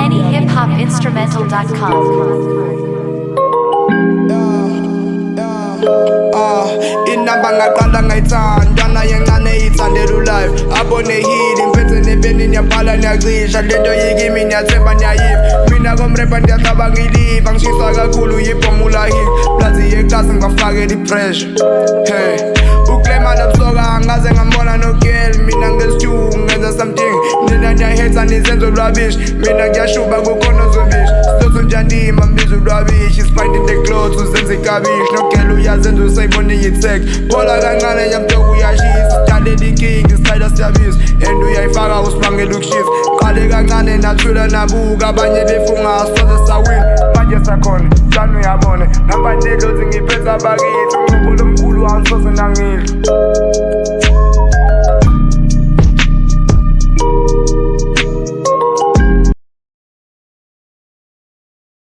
AnyHipHopInstrumental.com. Inamba ngaqala ngayithanda naye encane iyithandela ulive abone hili ngiphethe nebeni niyabhala niyacisha lento yikimi niyathemba niyayiva mina komrepa ndiyacabanga iliva ngishisa kakhulu yibhomula hip plazi yeklasi ngibafakela ipressure hey uklema nobusoka angaze ngambona nogel mina ngesithu ngenza something nina niyahetha nizenzo lwabishi mina ngiyashuba kukhona zobishi sizozo njanima mbizo lwabishi isfinding the clothes uzenza ikabishi nogel uyazenza usayibona iyithek bola kancane yamtoko uyashisa sidalela inkinga isitayela siyabisa and uyayifaka usibangela ukushisa qale kancane nathula nabuka abanye befunga soze sawina manje sakhona sani uyabona namba nelozi ngiphetha bakithi